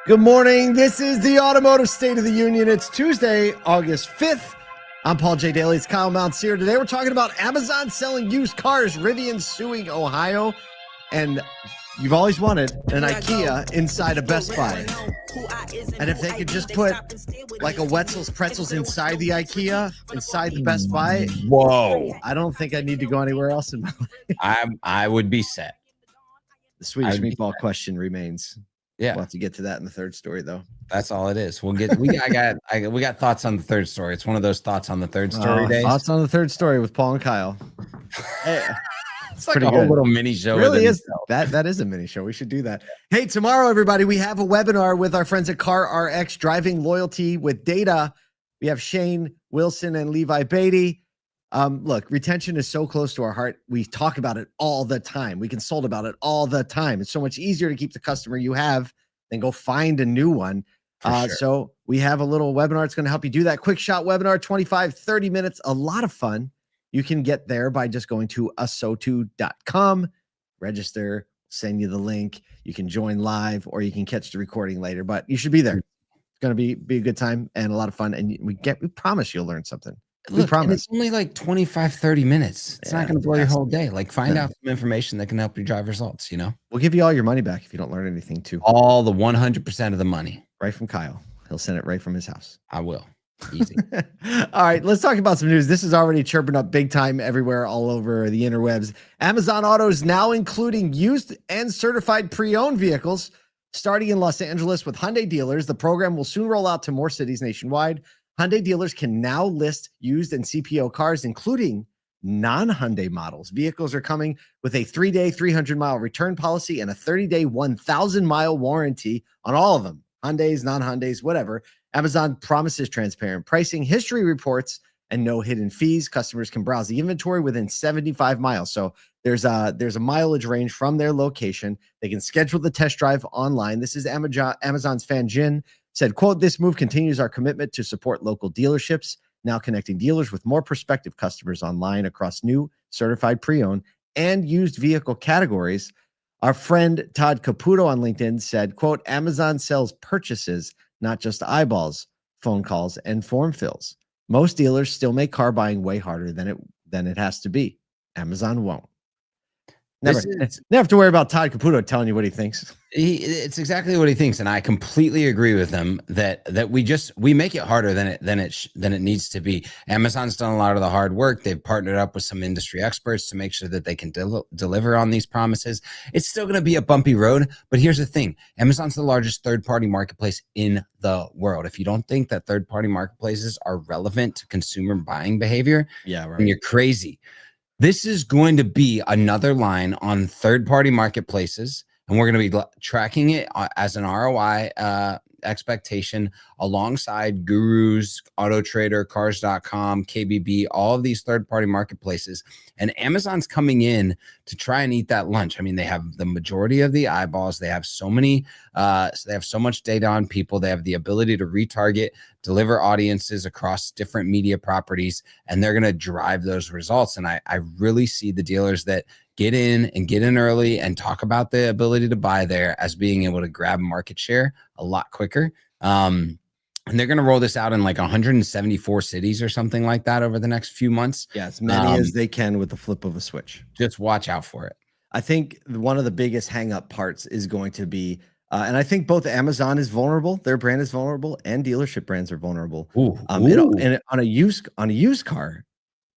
Good morning. This is the Automotive State of the Union. It's Tuesday, August 5th. I'm Paul J. Daly. It's Kyle Mountsier. Today we're talking about Amazon selling used cars, Rivian suing Ohio, and you've always wanted an Ikea inside a Best Buy. And if they could just put like a Wetzel's Pretzels inside the Ikea, inside the Best Buy, whoa! I don't think I need to go anywhere else in my life. I would be set. The Swedish meatball question remains. Yeah, we'll have to get to that in the third story, though. That's all it is. We got thoughts on the third story. It's one of those thoughts on the third story days. Thoughts on the third story with Paul and Kyle. Hey, it's like a whole little mini show. It really is. That is a mini show. We should do that. Hey, tomorrow, everybody, we have a webinar with our friends at CarRX, Driving Loyalty with Data. We have Shane Wilson and Levi Baade. Look, retention is so close to our heart. We talk about it all the time. We consult about it all the time. It's so much easier to keep the customer you have than go find a new one. Sure. So we have a little webinar. It's going to help you do that. Quick shot webinar, 25, 30 minutes, a lot of fun. You can get there by just going to ASOTU.com, register, send you the link. You can join live or you can catch the recording later, but you should be there. It's going to be a good time and a lot of fun. And we promise you'll learn something. We promise. It's only like 25, 30 minutes. It's not going to blow your whole day. Like find out some information that can help you drive results, you know? We'll give you all your money back if you don't learn anything too. All the 100% of the money. Right from Kyle. He'll send it right from his house. I will. Easy. All right, let's talk about some news. This is already chirping up big time everywhere, all over the interwebs. Amazon Autos now including used and certified pre-owned vehicles. Starting in Los Angeles with Hyundai dealers, the program will soon roll out to more cities nationwide. Hyundai dealers can now list used and CPO cars, including non-Hyundai models. Vehicles are coming with a 3-day, 300-mile return policy and a 30-day, 1,000-mile warranty on all of them. Hyundais, non-Hyundais, whatever. Amazon promises transparent pricing, history reports, and no hidden fees. Customers can browse the inventory within 75 miles. So there's a mileage range from their location. They can schedule the test drive online. This is Amazon's Fan Jin said, quote, "This move continues our commitment to support local dealerships, now connecting dealers with more prospective customers online across new, certified pre-owned, and used vehicle categories." Our friend Todd Caputo on LinkedIn said, quote, "Amazon sells purchases, not just eyeballs, phone calls, and form fills. Most dealers still make car buying way harder than it has to be. Amazon won't." Never have to worry about Todd Caputo telling you what he thinks. It's exactly what he thinks, and I completely agree with him that we make it harder than it needs to be. Amazon's done a lot of the hard work. They've partnered up with some industry experts to make sure that they can deliver on these promises. It's still going to be a bumpy road, but here's the thing: Amazon's the largest third-party marketplace in the world. If you don't think that third-party marketplaces are relevant to consumer buying behavior, then you're crazy. This is going to be another line on third-party marketplaces, and we're going to be tracking it as an ROI expectation alongside Gurus, Auto Trader, Cars.com, KBB, all of these third-party marketplaces. And Amazon's coming in to try and eat that lunch. I mean, they have the majority of the eyeballs. They have so many, they have so much data on people. They have the ability to retarget, deliver audiences across different media properties, and they're going to drive those results. And I really see the dealers that get in early and talk about the ability to buy there as being able to grab market share a lot quicker. And they're going to roll this out in like 174 cities or something like that over the next few months. Yeah, as many as they can with the flip of a switch. Just watch out for it. I think one of the biggest hang-up parts is going to be, and I think both Amazon is vulnerable, their brand is vulnerable, and dealership brands are vulnerable. And on a used car,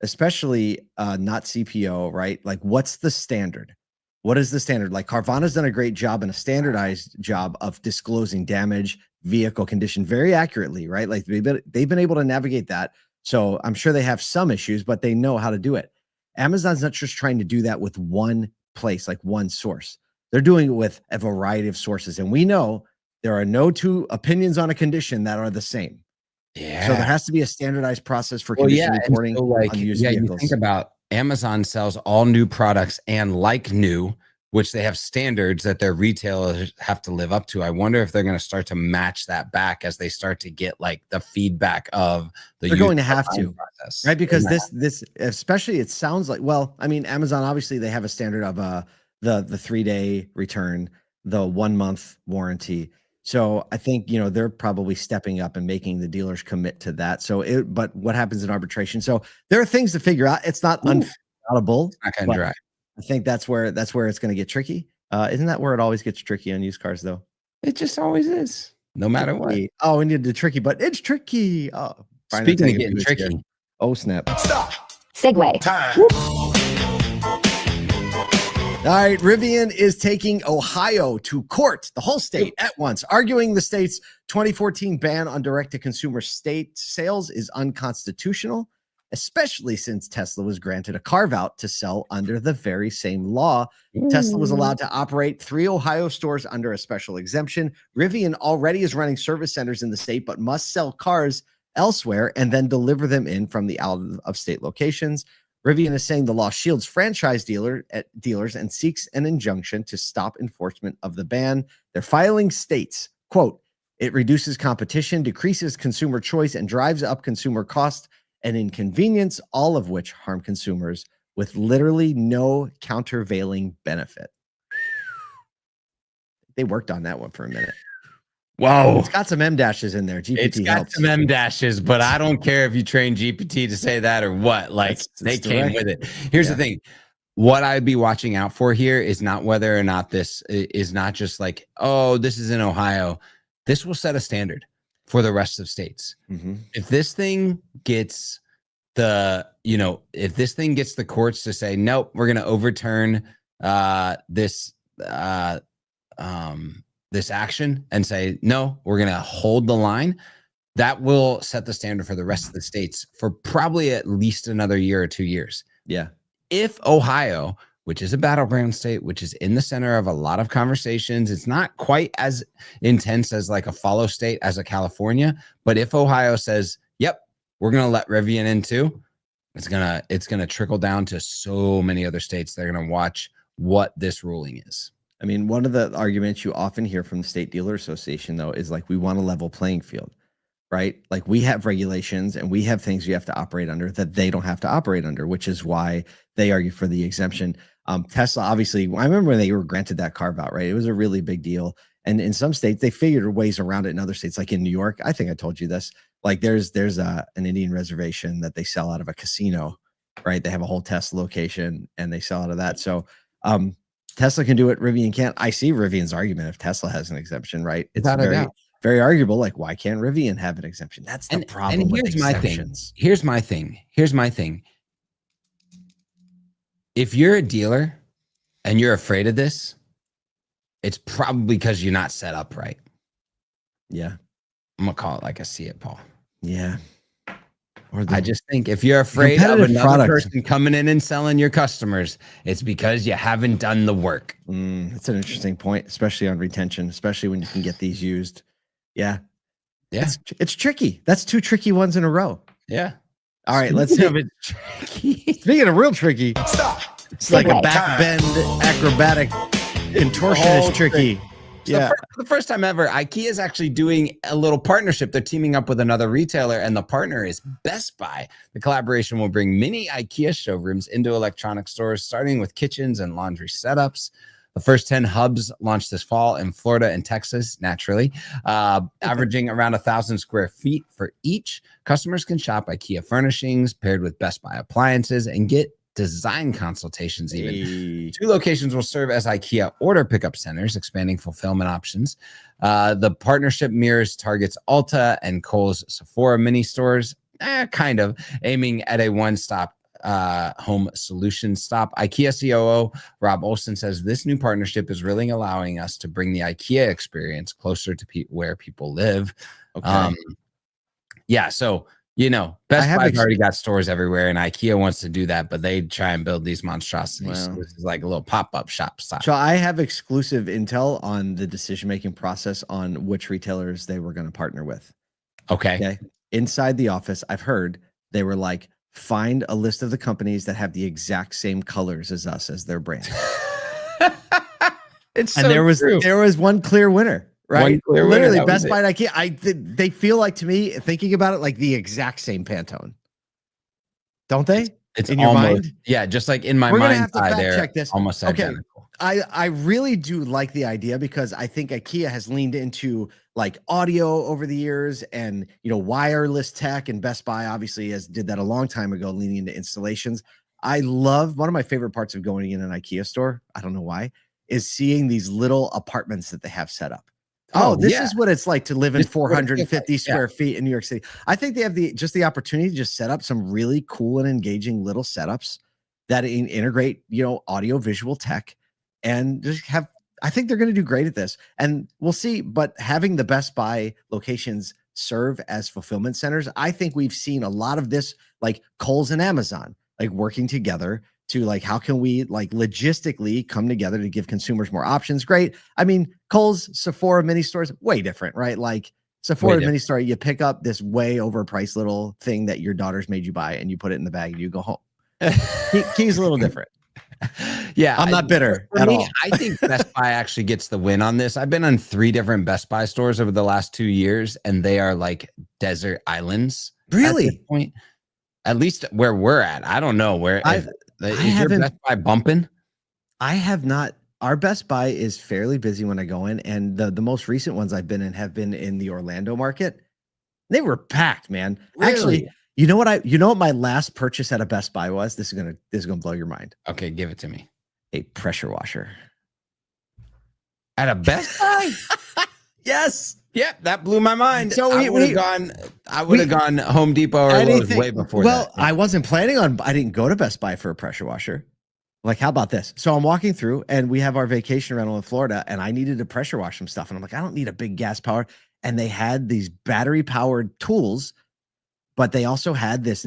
especially not CPO, right? Like, what's the standard? What is the standard? Like, Carvana's done a great job and a standardized job of disclosing damage, vehicle condition very accurately, right? Like, they've been able to navigate that. So I'm sure they have some issues, but they know how to do it. Amazon's not just trying to do that with one place, like one source. They're doing it with a variety of sources. And we know there are no two opinions on a condition that are the same. Yeah. So there has to be a standardized process for condition reporting on used vehicles. You think about Amazon sells all new products and like new, which they have standards that their retailers have to live up to. I wonder if they're going to start to match that back as they start to get like the feedback of the they're going to have to process. Right? Because this especially, it sounds like, well, I mean, Amazon, obviously they have a standard of the 3-day return, the 1-month warranty. So I think, they're probably stepping up and making the dealers commit to that. But what happens in arbitration? So there are things to figure out. It's not unfightable, Not gonna but dry. I think that's where it's going to get tricky. Isn't that where it always gets tricky on used cars, though? It just always is, no matter what. Oh, we need the tricky, but it's tricky. Oh, Speaking of getting tricky. Here. Oh, snap. Stop. Segue. Time. All right, Rivian is taking Ohio to court, the whole state at once, arguing the state's 2014 ban on direct-to-consumer state sales is unconstitutional, especially since Tesla was granted a carve-out to sell under the very same law. Tesla was allowed to operate 3 Ohio stores under a special exemption. Rivian already is running service centers in the state, but must sell cars elsewhere and then deliver them in from the out-of-state locations. Rivian is saying the law shields franchise dealers and seeks an injunction to stop enforcement of the ban. Their filing states, quote, it reduces competition, decreases consumer choice, and drives up consumer cost and inconvenience, all of which harm consumers with literally no countervailing benefit. They worked on that one for a minute. Whoa. It's got some M dashes in there. GPT it's got helps. some M dashes, but I don't care if you train GPT to say that or what. Like they came with it. Here's the thing. What I'd be watching out for here is not whether or not this is not just like, oh, this is in Ohio. This will set a standard for the rest of states. If this thing gets if this thing gets the courts to say, nope, we're going to overturn this action and say, no, we're going to hold the line, that will set the standard for the rest of the states for probably at least another year or 2 years. Yeah. If Ohio, which is a battleground state, which is in the center of a lot of conversations, it's not quite as intense as like a follow state as a California, but if Ohio says, yep, we're going to let Rivian in too, it's going to trickle down to so many other states. They're going to watch what this ruling is. I mean, one of the arguments you often hear from the State Dealer Association, though, is like, we want a level playing field, right? Like we have regulations and we have things you have to operate under that they don't have to operate under, which is why they argue for the exemption. Tesla, obviously, I remember when they were granted that carve out, right? It was a really big deal. And in some states, they figured ways around it. In other states, like in New York, I think I told you this, like there's an Indian reservation that they sell out of a casino, right? They have a whole Tesla location and they sell out of that. So, Tesla can do it. Rivian can't. I see Rivian's argument if Tesla has an exemption, right? It's very arguable. Like, why can't Rivian have an exemption? That's the problem with exemptions. Here's my thing. If you're a dealer and you're afraid of this, it's probably because you're not set up right. Yeah. I'm going to call it like I see it, Paul. Yeah. I just think if you're afraid of another person coming in and selling your customers, it's because you haven't done the work. That's an interesting point, especially on retention, especially when you can get these used. Yeah. Yeah. It's tricky. That's 2 tricky ones in a row. Yeah. All right. Let's see. Speaking of real tricky, it's like a back bend acrobatic contortionist tricky. So for the first time ever, Ikea is actually doing a little partnership. They're teaming up with another retailer, and the partner is Best Buy. The collaboration will bring mini Ikea showrooms into electronic stores, starting with kitchens and laundry setups. The first 10 hubs launched this fall in Florida and Texas, naturally, averaging around 1,000 square feet for each. Customers can shop Ikea furnishings paired with Best Buy appliances and get design consultations even. 2 locations will serve as Ikea order pickup centers, expanding fulfillment options. The partnership mirrors Target's Ulta and Kohl's Sephora mini stores, kind of aiming at a one-stop home solution stop. Ikea COO Rob Olson says this new partnership is really allowing us to bring the Ikea experience closer to where people live. Okay. Yeah, so Best Buy's already got stores everywhere, and Ikea wants to do that, but they try and build these monstrosities. Wow. This is like a little pop-up shop style. So I have exclusive intel on the decision-making process on which retailers they were going to partner with. Okay. Inside the office, I've heard they were like, find a list of the companies that have the exact same colors as us as their brand. There was one clear winner. Right, literally Best Buy and Ikea. They feel like, to me, thinking about it, like the exact same Pantone, don't they? It's in your almost, mind? yeah, just like in my We're gonna mind's have to eye, fact they're check this. almost Okay. identical. I really do like the idea because I think IKEA has leaned into like audio over the years and wireless tech, and Best Buy obviously did that a long time ago, leaning into installations. I love one of my favorite parts of going in an IKEA store. I don't know why, is seeing these little apartments that they have set up. Oh, this is what it's like to live in This is what it feels 450 like, yeah. square feet in New York City. I think they have the opportunity to just set up some really cool and engaging little setups that integrate, audio visual tech, and just have, I think they're going to do great at this, and we'll see. But having the Best Buy locations serve as fulfillment centers, I think we've seen a lot of this, like Kohl's and Amazon, like working together to like, how can we like logistically come together to give consumers more options? Great. I mean, Kohl's, Sephora, mini stores, way different, right? Like Sephora mini store, you pick up this way overpriced little thing that your daughter's made you buy, and you put it in the bag and you go home. Key's a little different. Yeah, I'm not bitter at all. I think Best Buy actually gets the win on this. I've been on 3 different Best Buy stores over the last 2 years, and they are like desert islands. Really? At this point, at least where we're at. I don't know where. Is your Best Buy bumping? I have not. Our Best Buy is fairly busy when I go in, and the most recent ones I've been in have been in the Orlando market. They were packed, man. Really? Actually, you know what my last purchase at a Best Buy was? This is gonna blow your mind. Okay, give it to me. A pressure washer. At a Best Buy? Yes. Yeah, that blew my mind. So I would have gone Home Depot or Lowe's way before that. I wasn't planning on, I didn't go to Best Buy for a pressure washer. Like, how about this? So I'm walking through, and we have our vacation rental in Florida, and I needed to pressure wash some stuff. And I'm like, I don't need a big gas power. And they had these battery powered tools, but they also had this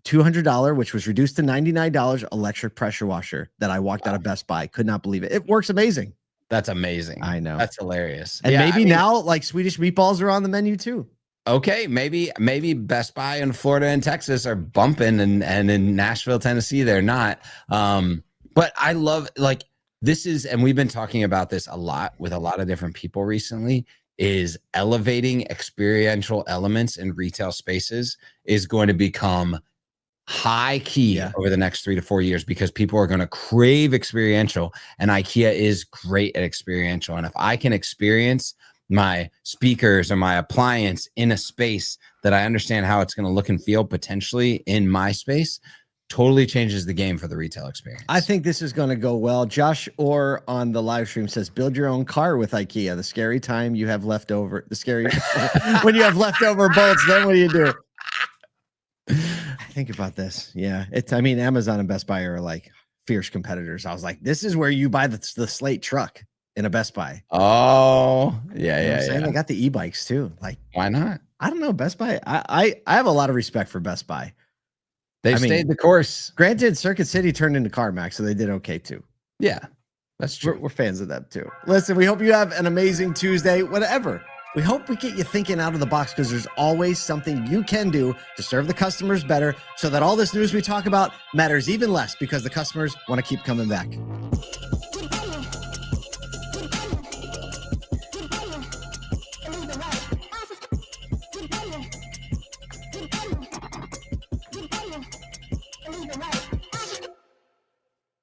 $200, which was reduced to $99 electric pressure washer that I walked out of Best Buy. Could not believe it. It works amazing. That's amazing. I know. That's hilarious. And maybe now like Swedish meatballs are on the menu too. Okay, maybe Best Buy in Florida and Texas are bumping, and in Nashville, Tennessee, they're not. But I love, like, this is, and we've been talking about this a lot with a lot of different people recently, is elevating experiential elements in retail spaces is going to become high key over the next 3 to 4 years, because people are going to crave experiential, and IKEA is great at experiential. And if I can experience my speakers or my appliance in a space that I understand how it's going to look and feel potentially in my space, totally changes the game for the retail experience. I think this is going to go well. Josh Orr on the live stream says, build your own car with IKEA. The scary time you have left over, when you have leftover bolts, then what do you do? Think about this. Yeah. I mean, Amazon and Best Buy are like fierce competitors. I was like, this is where you buy the Slate truck in a Best Buy. Oh, yeah. They got the e-bikes too. Like, why not? I don't know. Best Buy. I have a lot of respect for Best Buy. They've stayed the course. Granted, Circuit City turned into CarMax, so they did okay too. Yeah, that's true. We're fans of that too. Listen, we hope you have an amazing Tuesday, whatever. We hope we get you thinking out of the box, because there's always something you can do to serve the customers better, so that all this news we talk about matters even less, because the customers want to keep coming back.